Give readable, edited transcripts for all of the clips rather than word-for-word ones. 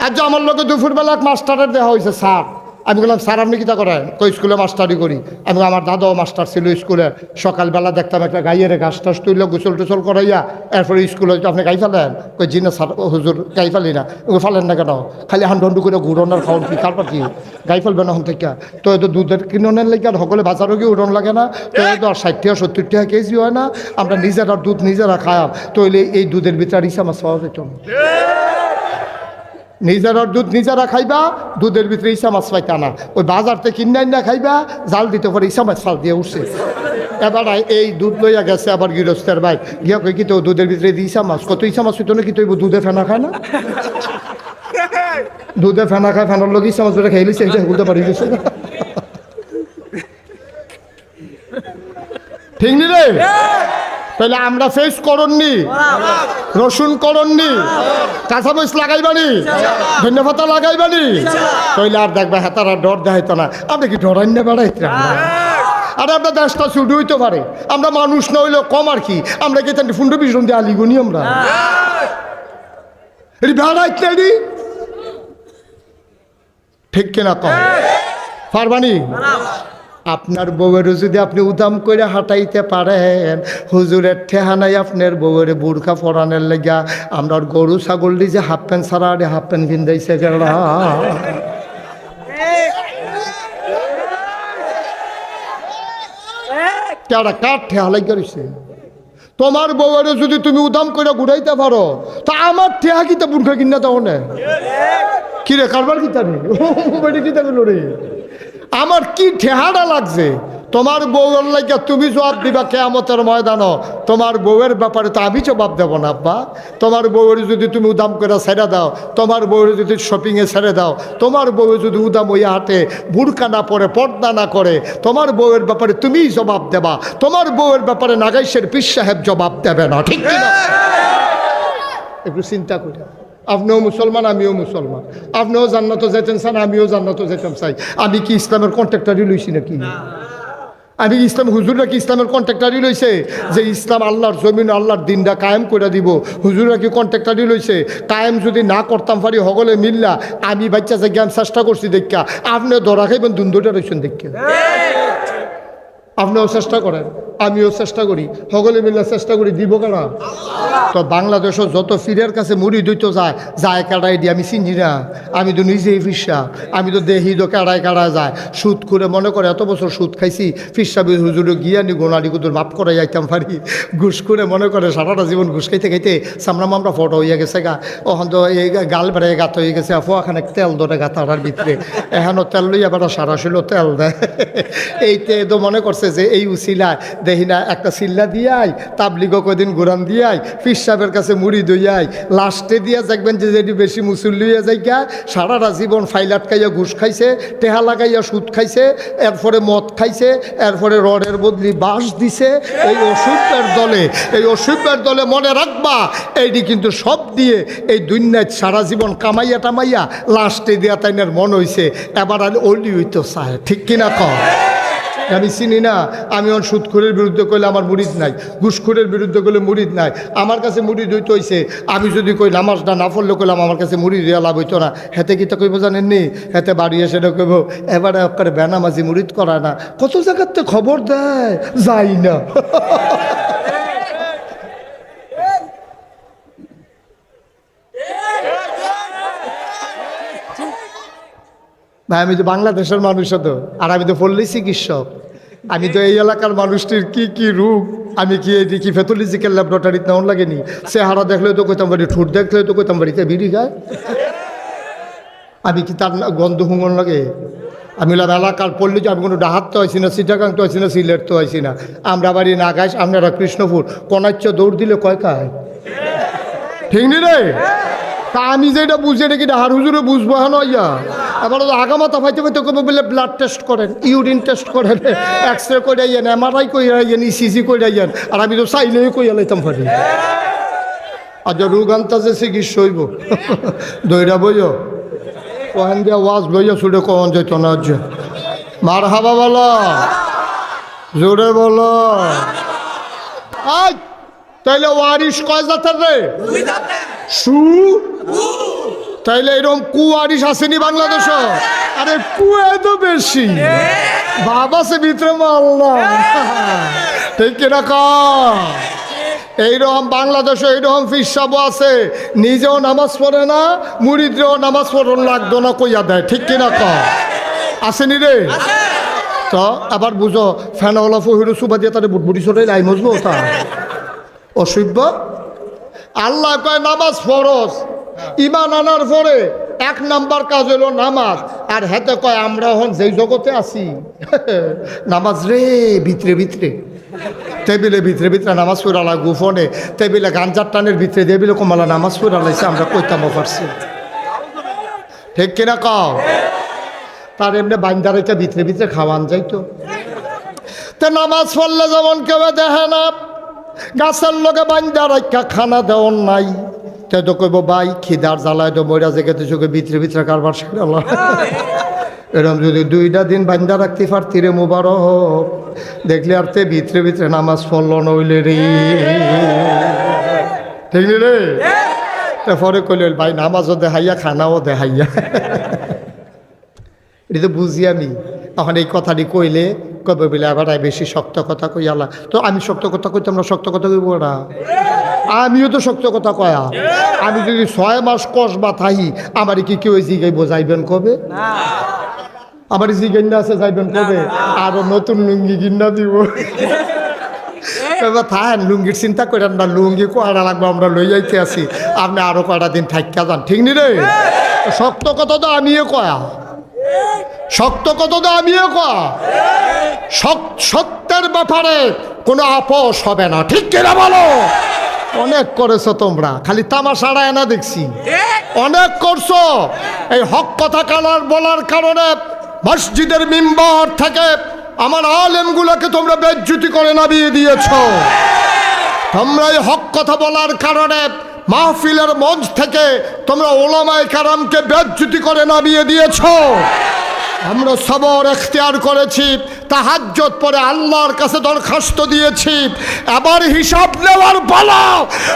আজ আমার লোকে দুপুরবেলা এক মাস্টারের দেওয়া হয়েছে স্যার। আমি বললাম স্যার আপনি কিতা করেন? কই স্কুলে মাস্টারি করি। আমি আমার দাদাও মাস্টার ছিল স্কুলে। সকালবেলা দেখতাম একটা গাইয়ের ঘাস টাস তুইলে গোসল টোসল করাইয়া এরপরে স্কুলে আপনি গাই ফেলেন? কই জি না স্যার হুজুর গাই ফেলি না। ওগুলো ফেলেন না কেন? খালি হান্ডু করে ঘুরনার খাওয়ান কি তারপর কি গাই ফেলবেন এখন থেকে? তো এই তো দুধের কিনোনের লেগে আর সকলে বাজারও কি উড়ন লাগে না? তো এই তো 60 টাকা 70 টাকা কেজি হয় না? আমরা নিজেরা দুধ নিজেরা খাওয়াম। তো এই দুধের ভিতরে ইসা মাছ পাওয়া যেত না। নিজেরা দুধ নিজেরা খাইবা, দুধের ভিতরে ইসা মাছ পাইতা না। ওই বাজার থেকে কিনে না খাইবা, জাল দিতে পারে ইসা মাছ ফাল দিয়ে উঠছে। এবার এই দুধ লইয়া গেছে আবার গৃহস্থের ভাই গিয়া কই কি তো দুধের ভিতরে ইসা মাছ, কত ইসা মাছ হইতো না কি? তো দুধে ফেনা খায় না? দুধে ফেনা খায়, ফেনার লোক ইসা মাছ ধরে খাই লিছে, বলতে পারি গেছে। ঠিক নি রে? তাহলে আমরা ফেস করননি, রসুন করননি, কাঁচা মরিচ লাগাইবানি, ধন্যপাতা লাগাইবানি, তাইলে আর দেখবা হেতারা ডর দেখাইতো না। আপনি কি ডরাই না বেড়াইতে? আরে আপনার দেশটা ছুটি হইতে পারে, আমরা মানুষ না হইলেও কম আর কি। আমরা কি তাহলে ফুন্ড বিজন দিয়ে আলিগুনি আমরা বেড়াইতে ঠিক কিনা কম পারবানি? আপনার বউয়ের যদি আপনি উদাম করে হাঁটাইতে পারেন, হুজুরের ঠেহানাই আপনার বউয়ের বুরখা পরানের লেগা। আমরা গরু ছাগল দিয়ে যে হাফ প্যান্ট ছাড়া হাফ প্যান্ট কিনতেছে কেরা কার ঠেহা লাগিয়ে রয়েছে? তোমার বউয়ের যদি তুমি উদাম করে ঘুরাইতে পারো, তা আমার ঠেহা কিতা বুরখা কিনা তাও না কিরে কারবার কিতা নেই কিতা গেল রে? আমার কি ঠেহাটা লাগছে? তোমার বউয়ের লাগিয়া তুমি জবাব দিবা কিয়ামতের ময়দানও। তোমার বউয়ের ব্যাপারে তো আমি জবাব দেব না আব্বা। তোমার বউয়ের যদি তুমি উদাম করে ছেড়ে দাও, তোমার বউয়ের যদি শপিংয়ে ছেড়ে দাও, তোমার বউ যদি উদাম হইয়া হাঁটে, বুরকা না পরে, পর্দা না করে, তোমার বউয়ের ব্যাপারে তুমিই জবাব দেবা। তোমার বউয়ের ব্যাপারে নাগাইশের পীর সাহেব জবাব দেবে না। ঠিক না? একটু চিন্তা করি। আপনিও মুসলমান, আমিও মুসলমান। আপনিও জান্নাতে যেতেন চান, আমিও জান্নাতে যেতাম চাই। আমি কি ইসলামের কন্ট্রাক্টারই লইছি নাকি? আমি ইসলাম হুজুররা কি ইসলামের কন্ট্রাক্টারই লইছে যে ইসলাম আল্লাহর জমিন আল্লাহর দিনটা কায়েম করে দিব? হুজুররা কি কন্ট্রাক্টারই লইছে? কায়েম যদি না করতাম পারি হগলে মিল্লা, আমি বাচ্চা যে জ্ঞান চেষ্টা করছি দেখা, আপনি ধরা খাইবেন দুন্দুটা রয়েছেন দেখা। আপনিও চেষ্টা করেন, আমিও চেষ্টা করি, সকলে মিলে চেষ্টা করি, দিব কেনা? তো বাংলাদেশও যত ফিরের কাছে মুড়ি দইতো যায় কাড়াই দিয়ে আমি চিনি না। আমি তো নিজেই ফিরসা, আমি তো দেহি তো কাড়ায় যায়। সুদ করে মনে করে এত বছর সুদ খাইছি, ফিরসাবি হুজুরে গিয়া নি গোনারি কুদুর মাপ করে যাইতাম পারি। ঘুষ করে মনে করে সারাটা জীবন ঘুষ খাইতে খাইতে সামনা মামরা ফটো হইয়া গেছে গা। ওখান তো এই গাল বেড়ে গাত হয়ে গেছে, ফোয়াখানে তেল ধরে গা তারার ভিতরে। এখানো তেল লইয়া বেড়া সারা ছিল তেল দেয়। এইতে তো মনে করছে যে এই উসিলায় দেখি না একটা চিল্লা দিয়াই, তাবলিগও কদিন ঘুরান দিয়াই, ফির সাহেবের কাছে মুড়ি দইয়াই, লাস্টে দিয়া দেখবেন যে যেটি বেশি মুসল্লি হয়ে যায় গা, সারাটা জীবন ফাইল আটকাইয়া ঘুষ খাইছে, টেহা লাগাইয়া সুদ খাইছে, এরপরে মদ খাইছে, এরপরে রডের বদলি বাঁশ দিছে। এই অসভ্যের দলে মনে রাখবা, এইটি কিন্তু সব দিয়ে এই দুনিয়ায় সারা জীবন কামাইয়া টামাইয়া লাস্টে দিয়া তাইনের মন হইছে এবার আর অলি হইতো চায়। ঠিক কিনা কম? আমি চিনি না। আমি ওর সুদখোরের বিরুদ্ধে করলে আমার মুরিদ নাই, ঘুষখোরের বিরুদ্ধে করলে মুরিদ নাই। আমার কাছে মুরিদ হইতে হইছে, আমি যদি কই নামাজটা না পড়লে করলাম আমার কাছে মুরিদ হইয়া লাভ হইতো না। হেতে কি তা কইব জানেননি? হেতে বাড়ি এসে কইব এবারে আপনার বেনামাজি মুরিদ করায় না। কত জায়গাতে খবর দেয়, যাই না। ভাই আমি তো বাংলাদেশের মানুষ, তো আর আমি তো পল্লী চিকিৎসক। আমি তো এই এলাকার মানুষটির কি কি রূপ, আমি কি এই কি প্যাথোলজিক্যাল ল্যাবরেটরিতে নেওয়ার লাগেনি? চেহারা দেখলে তো কইতাম পারি, ঠোঁট দেখলে তো কইতাম বাড়িতে বিড়ি খায়। আমি কি তার গন্ধ হুঙ্গন লাগে? আমি এলাকার পল্লী, আমি কোনো ডাহাত তো হয়েছি না, চিটাগাং তো হয়েছি না, সিলেট তো হয়েছি না। আমরা বাড়ি নাগাইশ, আপনারা কৃষ্ণপুর, কনাচ্য দৌড় দিলে কয় খায়? ঠিক নি রে? তা আমি যেটা বুঝি নাকি হার হুজুরে বুঝবো হ্যাঁ নইয়া। এবার আগামাতা ফাইতে ফাইতে কোনো বলে ব্লাড টেস্ট করেন, ইউরিন টেস্ট করেন, এক্স রে করে আইয়েন, MRI করে আইয়েন, ECG করে আইয়েন, আর আমি তো চাইলেই কইয়া লাইতাম পারি। আজ রোগ আনতাছে চিকিৎসা হইব, দইরা বইও কহেন দিয়া ওয়াজ বইয়া ছুটে কখন যেত না। মার হাবা বলো, জোরে বলো। আজ তাইলে ওয়ারিশ কয় জাতের রে? তাইলে এরকম কুয়ারিশ আসেনি বাংলাদেশ? আরে কুয়া তো বেশি, বাপ আছে ভিতরে আল্লাহ, ঠিক কিনা কম? এইরকম বাংলাদেশে এইরকম ফিসাব আছে, নিজেও নামাজ পড়ে না, মুরিদরেও নামাজ পড়ন লাগতো না কইয়া দেয়, ঠিক কিনা কম? আসেনি রে? তো আবার বুঝো ফেনাওয়ালা ফহিরু সুবা দিয়ে তাদের বুটবুটি ছোটাই লাই মজবো তা অসভ্য। আল্লাহ কয় নামাজ ফরজ, ইমান আনার পরে 1 নাম্বার কাজ হলো নামাজ। আর হেতে কয় আমরা এখন যেই জগতে আছি নামাজ রে ভিতরে ভিতরে, টেবিলে ভিতরে ভিতরে নামাজ পড়ালা, গুফনে টেবিলে গাঞ্জার টানের ভিতরে টেবিলে কমালা নামাজ পড়ালাইছে, আমরা কইতাম পারছি, ঠিক কিনা কও? তার এমনি বাইন্দারেকে ভিতরে ভিতরে খাওয়ান যাইতো। তো নামাজ পড়লে যেমন কেউ দেখে না, গাছের লোকে বাইন্দা রাখা খানা দেওয়ার নাই, তে তো কইব ভাই খিদার জ্বালায় তো মরা জেগেতে চোখে ভিতরে ভিতরে কারবার সেরে এরকম যদি 2টা দিন বান্দা রাখতে পারতি রে মুবারক, দেখলে আর তে ভিতরে ভিতরে নামাজ পড়ল নইলে রে, ঠিক নি রে? পরে কইল ভাই নামাজও দেখাইয়া খানাও দেখাইয়া, এটা তো বুঝি আমি। তখন এই কথাটি কইলে কবে বলে আবার বেশি শক্ত কথা কই আল্লাহ, তো আমি শক্ত কথা কইতাম না, শক্ত কথা কইব না, আমিও তো শক্ত কথা কয়া। আমি যদি 6 মাস কসবা থাহি, আমার কি কেউ জিগাইব যাইবেন কবে? আমার জিগাইনা আছে যাইবেন কবে? আরো নতুন লুঙ্গি কিনা দিব, থাকেন লুঙ্গির চিন্তা করেন না, লুঙ্গি কয়টা লাগবে আমরা লই যাইতে আছি, আপনি আরো কয়টা দিন থাকিয়া যান, ঠিক নি রে? শক্ত কথা তো আমিও কয়া, শক্ত কথা তো আমিও কয়া, সত্যের ব্যাপারে কোনো আপোষ হবে না, ঠিক কিনা বলো? অনেক করেছো তোমরা, খালি তামাশাড়া এনা দেখছি, অনেক করছো। এই হক কথা কালার বলার কারণে মসজিদের মিম্বার থেকে আমার আলেমগুলোকে তোমরা বেজ্জতি করে নামিয়ে দিয়েছ। তোমরা এই হক কথা বলার কারণে মাহফিলের মঞ্চ থেকে তোমরা ওলামায়ে কেরামকে বেজ্জতি করে নামিয়ে দিয়েছ। আমরা সবর এখতিয়ার করেছি, তাহাজ্জুদ পরে আল্লাহর কাছে দরখাস্ত দিয়েছি, আবার হিসাব নেওয়ার পালা,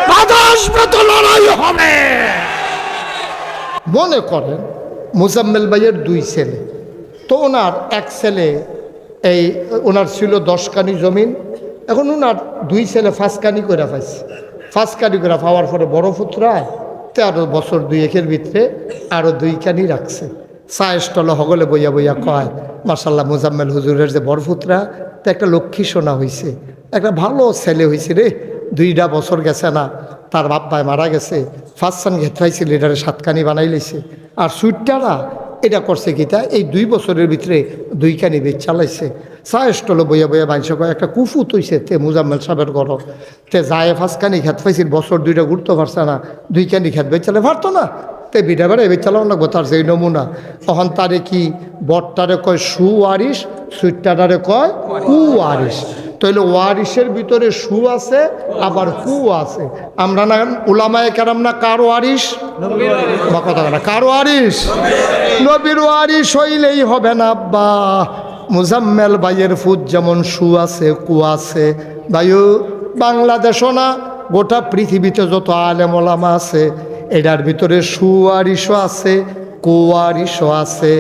বাধা আসবে তো লড়াই হবে। মনে করেন মুজাম্মেল ভাইয়ের 2 ছেলে, তো ওনার এক ছেলে এই ওনার ছিল 10 কানি জমিন, এখন ওনার 2 ছেলে 5 কানি করে পাইছে। 5 কানি করে পাওয়ার পরে বড় পুত্রায় 13 বছর 2 ভিতরে আরো 2 কানি রাখছে। সায়েস্টল হগলে বইয়া বইয়া কয় মাশাল্লাহ মুজাম্মেল হুজুরের যে বড় পুত্রা, তো একটা লক্ষ্মী সোনা হয়েছে, একটা ভালো ছেলে হয়েছে রে। 2টা বছর গেছে না, তার বাপ ভাই মারা গেছে, 5 সান ঘেতরাইছে, লিডারে 7 কানি বানাই লেছে। আর সুইটটারা এটা করছে কিতা, এই 2 বছরের ভিতরে 2 কানি বেচ চালাইছে। সায়েস্টল বইয়া বইয়া বাইছে কয় একটা কুফুত হইছে তে মুজাম্মেল সাহেবের ঘর, তে যায় 5 কানি খেত পাইছিল, বছর 2টা ঘুরতে পারছে না, 2 কানি খেত বেচ চালে পারতো না, তে বিটা বেড়া এবার চালাও লাগবো, তার যেই নমুনা। তখন তারে কি বটটারে কয় সুয়ারিশ, সুইটটারে কয় কুয়ারিশ। তাহলে ওয়ারিশের ভিতরে সু আছে আবার কু আছে। আমরা না উলামায়ে কেরাম না কার ওয়ারিশ? বা কথা না কার ওয়ারিশ? নবীর ওয়ারিশ হইলেই হবে না আব্বা। মুজাম্মেল ভাইয়ের ফুট যেমন সু আছে কু আছে, ভাইও বাংলাদেশও না গোটা পৃথিবীতে যত আলেম ওলামা আছে এটার ভিতরে সুয়ারিশও আছে কুয়ারিশও আছে।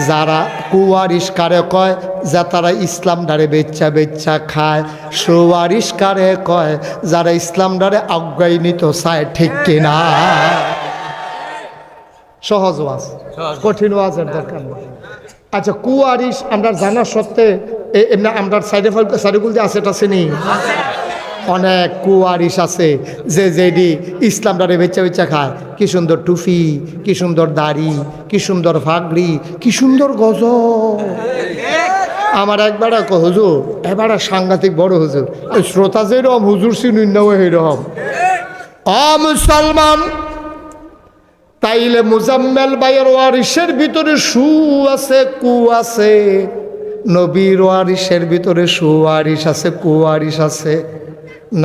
যারা কুয়ারিশ কারে কয়, যা তারা ইসলাম ডারে বেচ্চা বেচ্চা খায়। সুয়ারিশ কারে কয়, যারা ইসলাম ডারে আজ্ঞাই নিত চায়, ঠিক কিনা? সহজ ওয়াজ, কঠিন ওয়াজের দরকার নেই। আচ্ছা কুয়ারিশ আমরা জানার সত্ত্বে এমনি আমরা সাইডেগুল দিয়ে আছে, এটা চিনি অনেক কুয়ারিশ আছে যে যেডি ইসলাম ডারে বেচা বেচা খায়। কি সুন্দর টুপি, কি সুন্দর দাড়ি, কি সুন্দর ফাগড়ি, কি সুন্দর গজল। আমার একবার হুজুর, এবার সাংঘাতিক বড় হুজুর, শ্রোতা যেরকম হুজুর সিনুন্নাও এইরকম। মুসলমান, তাইলে মুজাম্মেল ভাইয়ের ওয়ারিশের ভিতরে সু আছে কু আছে, নবীর ওয়ারিশের ভিতরে সুয়ারিশ আছে কুয়ারিশ আছে।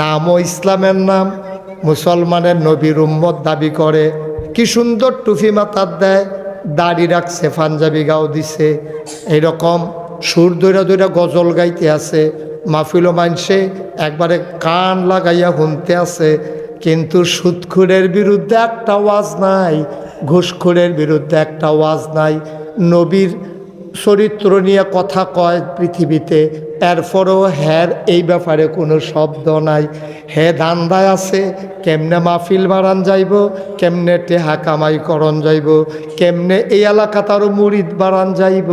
নামও ইসলামের নাম, মুসলমানের নবীর উম্মত দাবি করে। কি সুন্দর টুপি মাথার দেয়, দাড়ি রাখছে, পাঞ্জাবি গাও দিছে, এইরকম সুর দৈরা দৈরা গজল গাইতে আছে। মাহফিলও মানছে একবারে কান লাগাইয়া শুনতে আছে, কিন্তু সুদখুরের বিরুদ্ধে একটা ওয়াজ নাই, ঘুষখোরের বিরুদ্ধে একটা ওয়াজ নাই, নবীর চরিত্র নিয়ে কথা কয় পৃথিবীতে, এরপরেও হ্যার এই ব্যাপারে কোনো শব্দ নাই। হে ধান্দায় আছে কেমনে মাহফিল বাড়ান যাইব, কেমনে টেহা কামাই করন যাইব, কেমনে এই এলাকা তারও মুরিদ বাড়ান যাইব।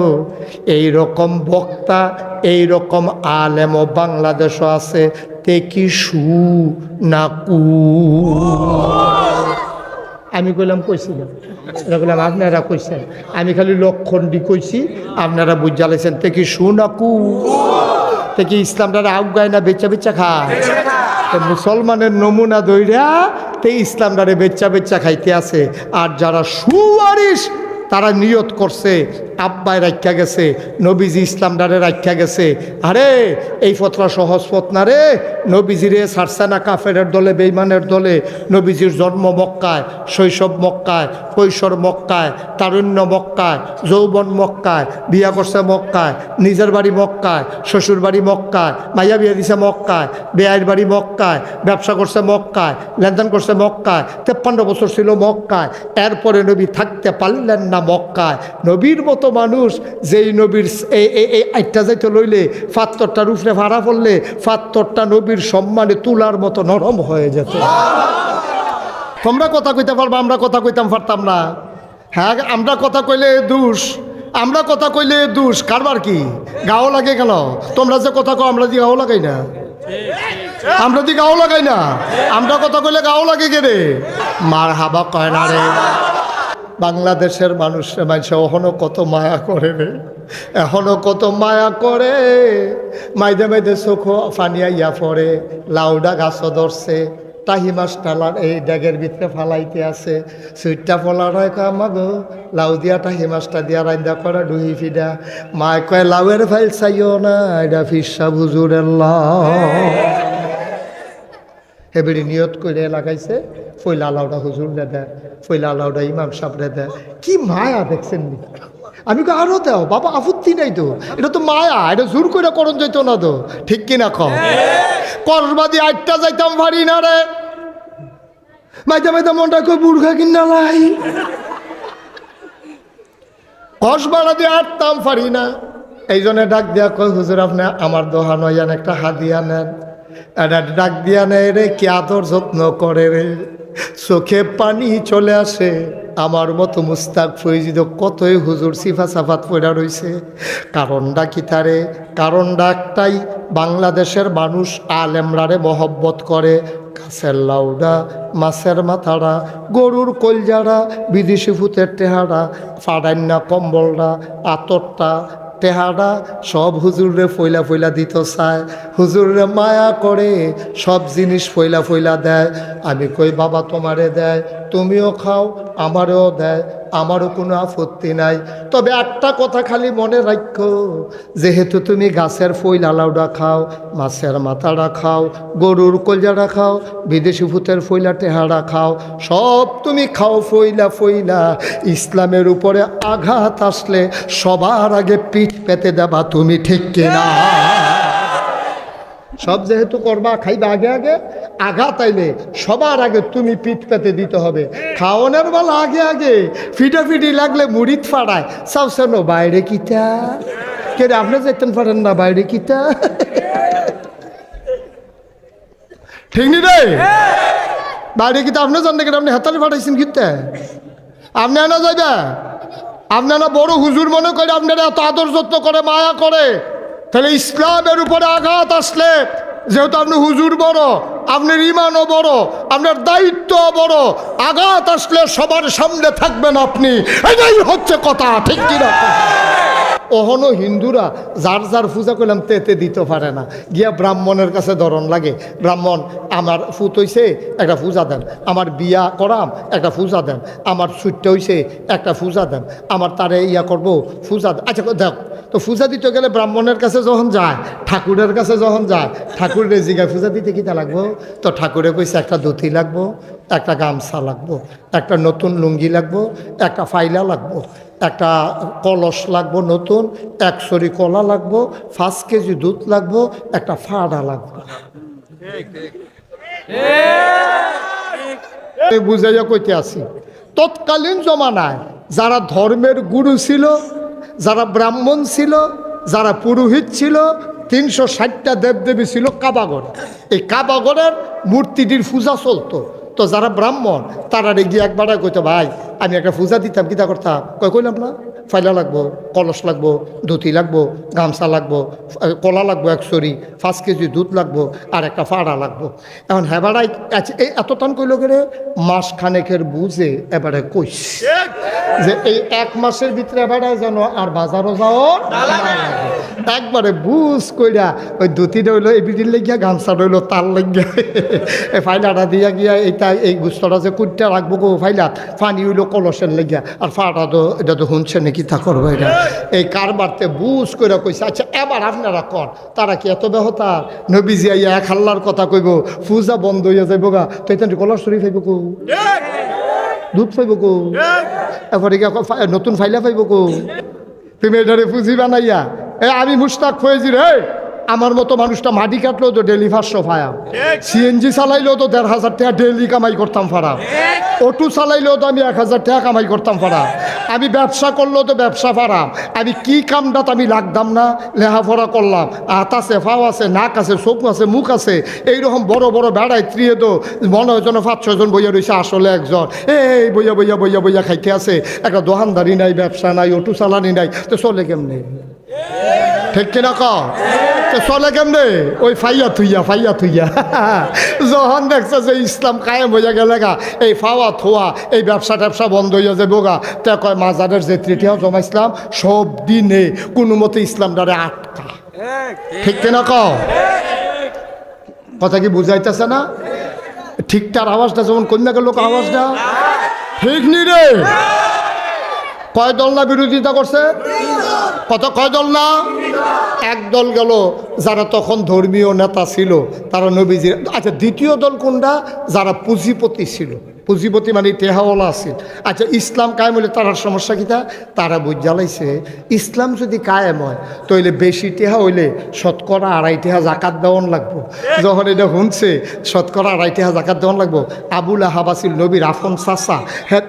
এই রকম বক্তা, এই রকম আলেমও বাংলাদেশও আছে। তে কি সু না কু? আমি কইলাম কইছিলাম, এটা কইলাম আপনারা কইছেন, আমি খালি লক্ষণ দি কইছি, আপনারা বুঝালেছেন। তে কি সু না কু? তে কি ইসলামটা আউগায় না বেচা বেচা খায়? মুসলমানের নমুনা দইরা তে ইসলামটারে বেচা বেচা খাইতে আছে। আর যারা সুয়ারিশ তারা নিয়ত করছে, আব্বায় রাখা গেছে, নবীজি ইসলামটারে রাখা গেছে। আরে এই ফতরা সহজ পথ না রে, নবীজিরে ছাড়ছে না কাফেরের দলে, বেঈমানের দলে। নবীজির জন্ম মক্কায়, শৈশব মক্কায়, কৈশোর মক্কায়, তারুণ্য মক্কায়, যৌবন মক্কায়, বিয়া করছে মক্কায়, নিজের বাড়ি মক্কায়, শ্বশুর বাড়ি মক্কায়, মাইয়া বিয়া দিছে মক্কায়, বেয়াইর বাড়ি মক্কায়, ব্যবসা করছে মক্কায়, লেনদেন করছে মক্কায়, 53 বছর ছিল মক্কায়। এরপরে নবী থাকতে পারলেন না মক্কায়। নবীর মতো মানুষ যেই নবীর এই আইটটা যাইতে লইলে ফাত্তরটার উপরে ভাড়া পড়লে ফাত্তরটা নবীর সম্মানে তুলার মতো নরম হয়ে যেত। তোমরা কথা কইতে পারবা, আমরা কথা কইতাম পারতাম না? হ্যাঁ, আমরা কথা কইলে দোষ, আমরা কথা কইলে দোষ। কারবার কি গাও লাগে কেন? তোমরা যে কথা কও আমরা দি গাও লাগাই না, আমরা দি গাও লাগাই না, আমরা কথা কইলে গাও লাগে কে রে? মার হাবা কয় না রে। বাংলাদেশের মানুষের মানুষ এখনো কত মায়া করে রে, এখনো কত মায়া করে। মাইদে মাইদে চোখ ফানিয়া ইয়া পড়ে, লাউডা গাছ ধরছে, টাহি মাছ টালার এই ড্যাগের ভিতরে ফালাইতে আছে। সুইটটা ফলার হয় আমাগো লাউ দিয়া টাহি মাছটা দিয়া রান্দা করা ডুহি ফিডা। মায় কয় লাউয়ের ফাইল চাইও না, এটা ফিরসা বুজুরের লাউ। হেবেড়ি নিয়ত করে লাগাইছে, ফইলা লাউডা হুজুর রে দেয়, ফইলা লাউডা ইমাম সাহেব রে দেয়। কি মায়া দেখছেন? আমি কো আরো দাও বাবা, আপত্তি নাই তো, এটা তো মায়া, এটা জোর করে করণ যাইতো না তো, ঠিক কিনা কও? করবাদি আটটা যাইতাম পারি না রে, মাইতে মাইতে মনটা কই বুড়ঘা কিনা লাই, কসবাড়া দিয়ে আটতাম পারি না। এই জন্য ডাক দিয়া কই হুজুর আপনি আমার দোহা নয়ান একটা হাদিয়া নেন। এটা ডাক দিয়া নেয় রে, কি আদর যত্ন করে রে, চোখে পানি চলে আসে। আমার মতো মুস্তাক ফৈজিদ কতই হুজুর সিফা সাফাত পড়া রইছে। কারণটা কি তারে? কারণটা একটাই, বাংলাদেশের মানুষ আলেমরারে মহব্বত করে। গাছের লাউডা, মাছের মাথাড়া, গরুর কলজাড়া, বিদেশি ফুতের টেহারা, ফাডান্না কম্বলটা, আতরটা, টেহারা সব হুজুররে ফইলা ফইলা দিত চায়। হুজুররে মায়া করে সব জিনিস ফইলা ফইলা দেয়। আমি কই বাবা তোমারে দেয়, তুমিও খাও, আমারও দেয়, আমারও কোনো আপত্তি নাই। তবে একটা কথা খালি মনে রাখো, যেহেতু তুমি গাছের ফইলা লাউডা খাও, মাছের মাথাটা খাও, গরুর কলজাটা খাও, বিদেশি ভূতের ফইলা টেহারা খাও, সব তুমি খাও ফইলা ফইলা, ইসলামের উপরে আঘাত আসলে সবার আগে পিঠ পেতে দেবা তুমি, ঠিক কিনা? সব যেহেতু করবা, খাইবা আগে আগে, আঘাত আইলে সবার আগে তুমি পিঠ পেতে দিতে হবে। খাওয়ানোর বেলা আগে আগে ফিটাফিটি লাগলে মুড়িদ ফাড়ায় চাওছেন বাইরে কিতা কে রে, আপনি যেতেন পারেন না বাইরে কিতা, ঠিক নি রে? বাইরে কিতা আপনি জানেন কেন? আপনি হাতালি ফাটাইছেন কিতা? আপনি আনা যাইবা, আপনারা বড় হুজুর মনে করে আপনারা এত আদর যত্ন করে মায়া করে, তাহলে ইসলামের উপরে আঘাত আসলে, যেহেতু আপনি হুজুর বড়, আপনার ইমানও বড়, আপনার দায়িত্ব বড়, আঘাত আসলে সবার সামনে থাকবেন আপনি, এটাই হচ্ছে কথা, ঠিক কিনা? ওহনো হিন্দুরা যার যার পূজা করলাম তেতে দিতে পারে না, গিয়া ব্রাহ্মণের কাছে ধরন লাগে। ব্রাহ্মণ আমার ফুত হইছে একটা পূজা দেন, আমার বিয়া করাম একটা পূজা দেন, আমার ছুটতে হইছে একটা পূজা দেন, আমার তারে ইয়া করবো পূজা দেন। আচ্ছা দেখ, তো পূজা দিতে গেলে ব্রাহ্মণের কাছে যখন যায়, ঠাকুরের কাছে যখন যায়, ঠাকুরের জিগায় পূজা দিতে কিতা লাগবো? তো ঠাকুরে কইছে একটা ধুতি লাগবো, একটা গামছা লাগবো, একটা নতুন লুঙ্গি লাগবো, একটা ফাইলা লাগবো, একটা কলস লাগবো নতুন, 1 সরি কলা লাগবো, 5 কেজি দুধ লাগবো, একটা ফাড়া লাগবো। বুঝাইয়া কইতে আসি, তৎকালীন জমানায় যারা ধর্মের গুরু ছিল, যারা ব্রাহ্মণ ছিল, যারা পুরোহিত ছিল, 360টা দেবদেবী ছিল কাবাগর। এই কাবাগরের মূর্তিটির পূজা চলতো। তো যারা ব্রাহ্মণ তারা গিয়ে একবার কইতো, ভাই আমি একটা পূজা দিতাম, কিতা করতাম? কইলাম না, ফাইলা লাগবো, কলস লাগবো, ধুতি লাগবো, গামছা লাগবো, কলা লাগবো 1 সরি, 5 কেজি দুধ লাগবো, আর একটা ফাড়া লাগবো। এখন হেবাড়াই এই এত টান কইল করে মাস খানেকের বুঝে এবারে কইস যে এই 1 মাসের ভিতরে এবারে যেন আর বাজারও যাও একবারে বুঝ কইরা ওই ধুতিটা হইলো এই বিটির লেগিয়া, গামছা রইলো তার লেগিয়া, ফাইলাটা দিয়া গিয়া এইটা এই গুস্তটা যে কুটটা রাখবো গো ফাইলাত, পানি হইলো কলসের লেগিয়া, আর ফাটা তো এটা তো শুনছে নাকি তা করবো এটা। এই কারবারতে বুঝ করে কইছে। আচ্ছা এবার আপনারা কর, তারা কি এত বেহতার? নবীজি আইয়া 1 আল্লাহর কথা কইব, পূজা বন্ধ হইয়া যাইব গা, তো এটা কলস শরীফ হইব কো, দুধ পাইব কো, এরপরে নতুন ফাইলা পাইব কো? তুমি এটারে পুঁজি বানাইয়া আমি মুশতাক ফয়েজির আমার মতো মানুষটা মাটি কাটলেও তো ডেলি 500 ফায়া, সিএনজি চালাইলেও তো 1500 টাকা ডেলি কামাই করতাম ফারা, অটো চালাইলেও তো আমি 1000 টাকা কামাই করতাম ফারা, আমি ব্যবসা করলেও তো ব্যবসা ফারাম, আমি কি কামটাত আমি লাগতাম না, লেহাপড়া করলাম, হাত আছে, ফাও আছে, নাক আছে, চোখ আছে, মুখ আছে, এইরকম বড় বড় বেড়ায় ত্রিয়ে তো মনে হয় যেন 5-6 জন বইয়া রয়েছে, আসলে একজন এই বইয়া বইয়া বইয়া বইয়া খাইতে আছে, একটা দোকানদারি নাই, ব্যবসা নাই, অটো চালানি নাই, তো চলে কেমনে? ঠিক কিনা ক? চলে কেমনে? ওই ফাইয়া থুইয়া যখন দেখছে যে ইসলাম কায়েম হইয়া গেলে গা, এই ফাওয়া থোয়া এই ব্যবসা ট্যাবসা বন্ধ হইয়া যাবো গা, তা কয় মাজারের যে তৃতীয় জমাইছিলাম সব দিনে কোনো মতে ইসলাম দ্বারে আটকা। ঠিক কিনা ক? কথা কি বুঝাইতেছে না? ঠিকঠাক আওয়াজটা যেমন কন্যা গেল আওয়াজটা ঠিক নি রে? কয় দল না বিরোধিতা করছে? কত কয় দল না? 1 দল গেল যারা তখন ধর্মীয় নেতা ছিল, তারা নবীজির। আচ্ছা দ্বিতীয় দল কোনটা? যারা পুঁজিপতি ছিল, পুঁজিপতি মানে টেহাওয়ালা আছে। আচ্ছা ইসলাম কায়েম হইলে তার সমস্যা কিটা? তারা বুঝ জ্বালাইছে ইসলাম যদি কায়েম হয় তাহলে বেশি টেহা হইলে শতকরা 2.5 টাকা জাকাত দেওয়ান লাগবো। যখন এটা শুনছে শতকরা 2.5 টাকা জাকাত দেওয়ান লাগবো, আবুল আহাব আছিল নবীর আফন চাচা, হ্যাঁ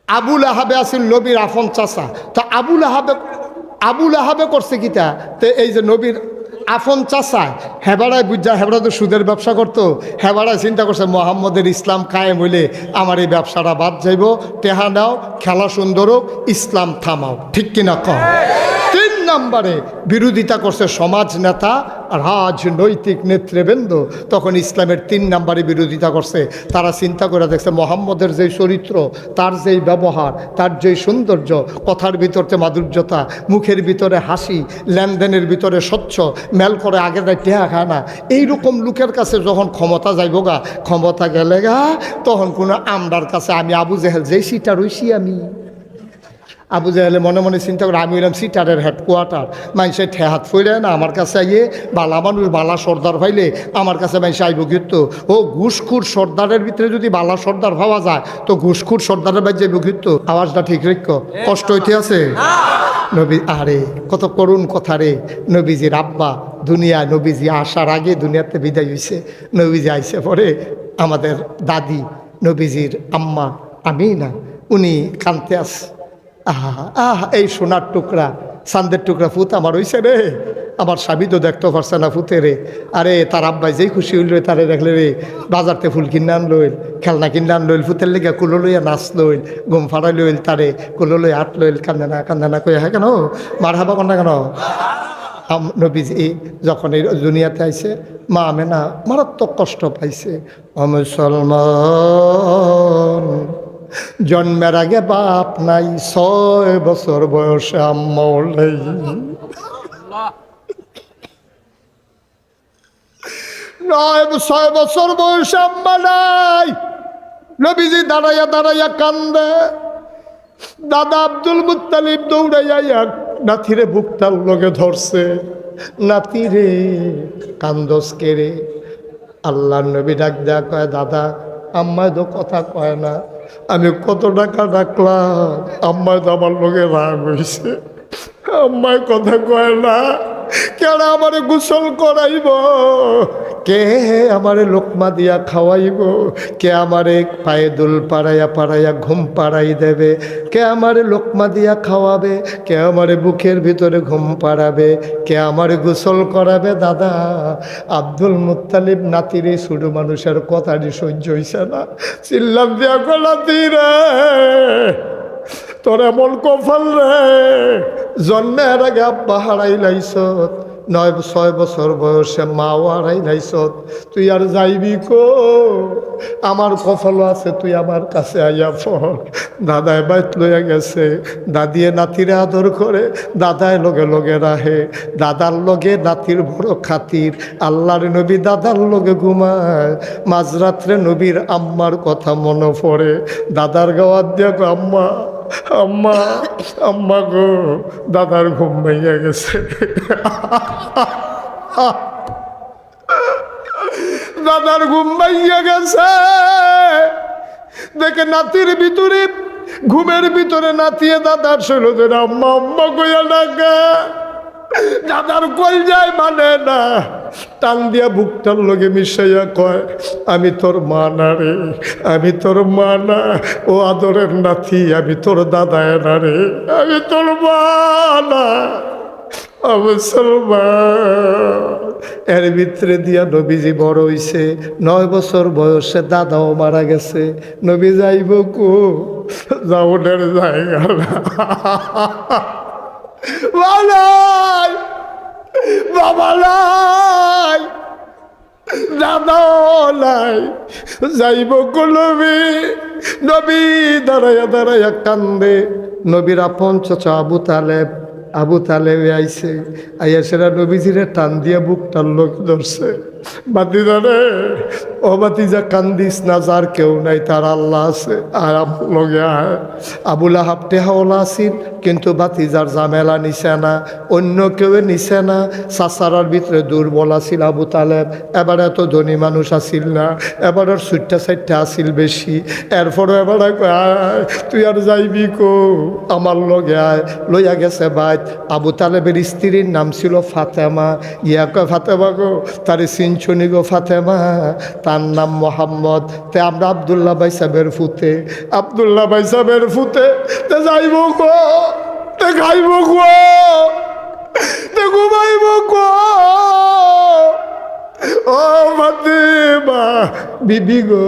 আবুল আহাবে আছিল নবীর আফন চাচা। তো আবুল আহাবে করছে কিটা? তো এই যে নবীর আফন চাচা হেবাড়ায় বুঝা, হেবাড়া তো সুদের ব্যবসা করতো, হেবাড়ায় চিন্তা করছে মোহাম্মদের ইসলাম কায়েম হইলে আমার এই ব্যবসাটা বাদ যাইব, টেহা নাও, খেলা সুন্দর হোক, ইসলাম থামাও। ঠিক কিনা কম? 3 নম্বরে বিরোধিতা করছে সমাজ নেতা, রাজনৈতিক নেতৃবৃন্দ। তখন ইসলামের 3 নম্বরে বিরোধিতা করছে। তারা চিন্তা করে দেখছে মোহাম্মদের যেই চরিত্র, তার যেই ব্যবহার, তার যেই সৌন্দর্য, কথার ভিতরে মাধুর্যতা, মুখের ভিতরে হাসি, লেনদেনের ভিতরে স্বচ্ছ, মেল করে আগের টেহা খায় না, এইরকম লোকের কাছে যখন ক্ষমতা যাইব গা, ক্ষমতা গেলে গা, তখন কোনো আমরার কাছে আমি আবু জেহেল যেই সিটা রইছি, আমি আবু জাহেলে মনে মনে চিন্তা করে আমি হইলাম সিটারের হেডকোয়ার্টার, মানুষের ঠেহাত ফইলে না আমার কাছে আইয়ে, বালা মানুষ বালা সর্দার পাইলে আমার কাছে মানুষ আইব কিন্তু। ও ঘুষখুর সর্দারের ভিতরে যদি বালা সর্দার পাওয়া যায় তো ঘুষখুর সর্দারের বাইর যাইব কিন্তু। আওয়াজটা ঠিক রেখ, কষ্ট হইতে আছে নবী। আরে কত করুণ কথা রে। নবীজির আব্বা দুনিয়া, নবীজি আসার আগে দুনিয়াতে বিদায় হয়েছে, নবীজি আইসে পরে আমাদের দাদি নবীজির আম্মা আমিনা, উনি কানতে আস, আহা আহা এই সোনার টুকরা, চান্দের টুকরা ফুত আমার হইছে রে, আমার স্বামী তো দেখতে পারছে না ফুতে রে। আরে তার আব্বাই যেই খুশি হইল রে, তারে দেখলে রে বাজারতে ফুল কিনে আনলইল, খেলনা কিনে আনলইল, ফুতের লেগে কুলো লইয়া নাচ লইল, ঘুম ফাড়াই লইল, তারে কুলো লইয়া হাট লইল, কান্দে না কই হ্যাঁ কেন মার হাবা কন্যা কেন? নবীজি যখন এই দুনিয়াতে আইছে, মা আমেনা মারাত্মক কষ্ট পাইছে। ও মুসলমান, জন্মের আগে বাপ নাই, 6 বছর বয়সে আম্মাও নাই। 6 বছর বয়সে আম্মা নাই। নবীজি দাঁড়াইয়া কান্দে। দাদা আব্দুল মুত্তালিব দৌড়াইয়া নাতিরে বুকটার লগে ধরছে, নাতিরে কান্দস কে রে? আল্লাহর নবী ডাক দেয়া কয়, দাদা আম্মায় তো কথা কয় না, আমি কত টাকা রাখলাম, আম্মায় তো আমার লোকে রাগ হয়েছে, আম্মায় কথা কয় না, কেন আমারে গোসল করাইব, কে আমারে লোকমা দিয়া খাওয়াইব, কে আমারে পায়ে দুল পাড়াইয়া পাড়াইয়া ঘুম পাড়াই দেবে, কে আমারে লোকমা দিয়া খাওয়াবে, কে আমারে বুকের ভিতরে ঘুম পাড়াবে, কে আমারে গোসল করাবে। দাদা আব্দুল মুত্তালিব নাতির এই ছোট মানুষের কথাটি সহ্য হইছে না, চিল্লাম দিয়া গলাতি রে, তোর এমন কপাল রে, জন্মের আগে আব্বা হারাই লাইছত, 9-6 বছর বয়সে মাও হারাই লাইছত, তুই আর যাইবি কো? আমার কপালও আছে, তুই আমার কাছে আইয়া পড়। দাদায় বাইত লইয়া গেছে, দাদিয়ে নাতিরে আদর করে, দাদায় লগে লগে রাহে, দাদার লগে নাতির বড় খাতির। আল্লাহর নবী দাদার লগে ঘুমায়, মাঝরাত্রে নবীর আম্মার কথা মনে পড়ে, দাদার গাওয়াত দিয়া গো আম্মা, আম্মা, আম্মা গো, দাদার ঘুম ভেঙে গেছে। দাদার ঘুম ভেঙে গেছে দেখে নাতির ভিতরে, ঘুমের ভিতরে নাতিয়ে দাদার শৈল ধরে আম্মা আম্মা কইয়া ডাকে, দাদার কই যায় মানে না, টান দিয়া বুকটার লগে মিশাইয়া কয়, আমি তোর মা না রে, আমি তোর মা না, ও আদরের নাতি, আমি তোর দাদায় না রে, আমি তোর মা না, এর ভিতরে দিয়া নবীজি বড় হইছে, 9 বছর বয়সে দাদাও মারা গেছে। নবী যাইব কো? যাওনের জায়গা না, বাবা নাই, দাদাও নাই, যাইব কো নবী? নবী দাঁড়াইয়া দাঁড়াইয়া কান্দে। নবীর আপন চাচা আবু তালেব আইছে, আইয়া সেরা নবীজিরে টান দিয়া বুকটার লোক ধরছে, বাতিজা রে, ও বাতিজা কান্দিস না, যার কেউ নাই তার আল্লাহ আছে, আর আমার লগে আয়। আবুল আহাব টেহাওলা আসিল, কিন্তু বাতিজার জামেলা নিছে না, অন্য কেউ নিছে না। চাচারার ভিতরে দুর্বল আসিল আবু তালেব, এবার এত ধনী মানুষ আসিল না, এবার আর সুট্টা সাইটটা আসিল বেশি। এরপরও এবার আয়, তুই আর যাইবি কো? আমার লগে আয়। লইয়া গেছে বাইত। আবু তালেবের স্ত্রীর নাম ছিল ফাতেমা। ইয়া কয়, ফাতেমা গো, তারে চিনছুনি গো ফাতেমা? তার নাম মোহাম্মদ। তে আমরা আবদুল্লাহ ভাই সাহেবের ফুতে, আবদুল্লাহ ভাই সাহেবের ফুতে, তে যাইব গো, তে খাইব গো, তে ঘুমাইব গো। ও ফাতেমা বিবি গো,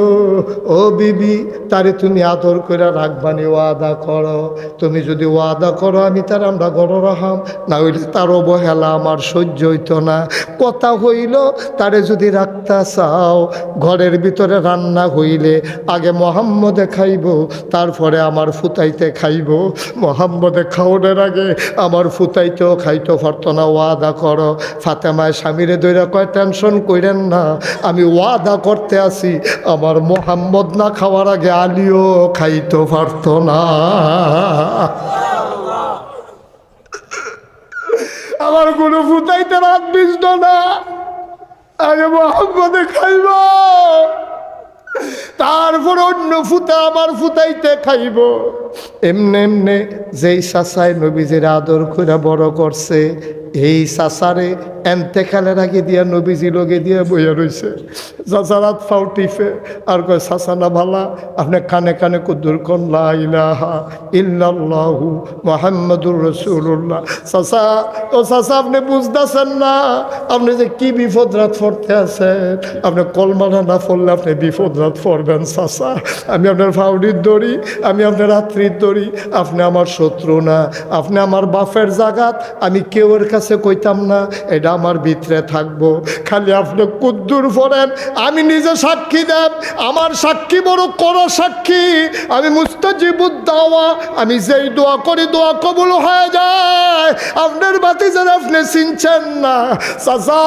ও বিবি, তারে তুমি আদর করে রাখবানি, ওয়াদা করো। তুমি যদি ওয়াদা করো আমি তার আমরা ঘর রাখাম, না হইলে তার অবহেলা আমার সহ্য হইতো না। কথা হইল, তারে যদি রাখতে চাও, ঘরের ভিতরে রান্না হইলে আগে মোহাম্মদে খাইব, তারপরে আমার ফুতাইতে খাইব। মোহাম্মদে খাওয়ানোর আগে আমার ফুতাইতেও খাইতে পারতো না, ওয়াদা করো। ফাতেমায় স্বামীরে দইরা কয়, টেনশন কইরেন না, আমি ওয়াদা করতে আসি, আমার মোহাম্মদ না খাওয়ার আগে আলীও খাইতে পারতো না। আমার কোনো ফুটাইতে রাত বিজত না, আগে মোহাম্মদে খাইব, তারপর অন্য ফুটা আমার ফুটাইতে খাইব। এমনে এমনে যেই চাচায় নবীজির আদর করে বড় করছে, এই চাচারে এন্তেকালের আগে দিয়া নবীজি লগে দিয়া বইয়া রয়েছে। চাচা রাত ফাও টিফে আর কয়, চাচা না ভালা, আপনি কানে কানে কুদ্দুর কন লা ইলাহা ইল্লাল্লাহু মুহাম্মাদুর রাসূলুল্লাহ। চাচা, ও চাচা, আপনি বুঝতেছেন না আপনি যে কি বিপদ রাত পড়তে আছেন। আপনি কলমানা না পড়লে আপনি বিপদ রাত পড়বেন। চাচা, আমি আপনার ফাউডির দড়ি, আমি আপনার রাত্রির দড়ি, আপনি আমার শত্রু না, আপনি আমার বাপের জাগাত, আমি কেউর কাছে কইতাম না, এটা আমার ভিতরে থাকবো। খালি আপনি কুদ্দুর পড়েন, আমি নিজে সাক্ষী দেব, আমার সাক্ষী বড় করো সাক্ষী, আমি মুস্তাজিবুদ দাওয়া, আমি যেই দোয়া করি দোয়া কবুল হয়ে যায়। আপনার বাতিজান আপনি চিনছেন না। চাচা,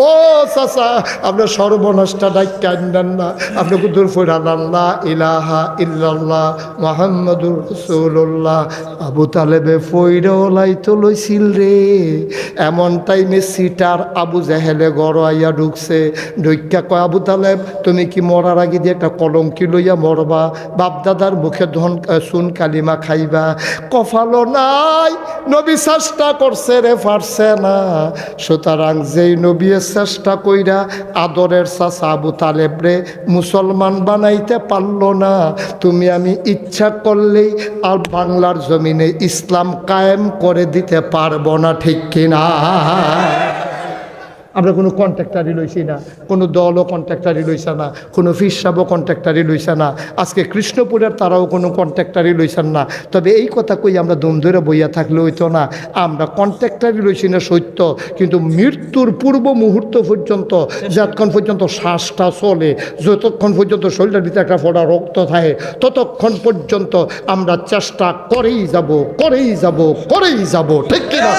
ও চাচা, আপনার সর্বনাশটা ডাক্কা আনবেন না, আপনি কুদ্দুর পড়ান লা ইলাহা ইল্লাল্লাহ মুহাম্মাদুর রাসূলুল্লাহ। আবু তালেবে ফইরা লাইতো লইছিল রে, এমন টাইমে মিনিটার আবু জেহেলে গড় আইয়া ঢুকছে, ঢুকা কয় আবু তালেব তুমি কি মরার আগে দিয়ে একটা কলঙ্কি লইয়া মরবা, বাপদাদার মুখে ধন সুন কালিমা খাইবা? কফালো নাই, নবী চেষ্টা করছে রে, পারছে না। সুতরাং যেই নবী চেষ্টা কইরা আদরের চাচা আবু তালেব রে মুসলমান বানাইতে পারলো না, তুমি আমি ইচ্ছা করলেই আর বাংলার জমিনে ইসলাম কায়েম করে দিতে পারবো না, ঠিক কিনা? আমরা কোনো কন্ট্রাক্টারি লইছি না, কোনো দলও কন্ট্রাক্টারি লইছে না, কোনো ফিরসাবও কন্ট্রাক্টারি লইছে না, আজকে কৃষ্ণপুরের তারাও কোনো কন্ট্রাক্টারি লইছেন না। তবে এই কথা কই আমরা দম ধরে বইয়া থাকলে হইতো না। আমরা কন্ট্রাক্টারি লইছি না সত্য, কিন্তু মৃত্যুর পূর্ব মুহূর্ত পর্যন্ত, যতক্ষণ পর্যন্ত শ্বাসটা চলে, যতক্ষণ পর্যন্ত শরীরের ভিতরে একটা ফোঁটা রক্ত থাকে, ততক্ষণ পর্যন্ত আমরা চেষ্টা করেই যাব, করেই যাব, করেই যাব, ঠিক কিনা?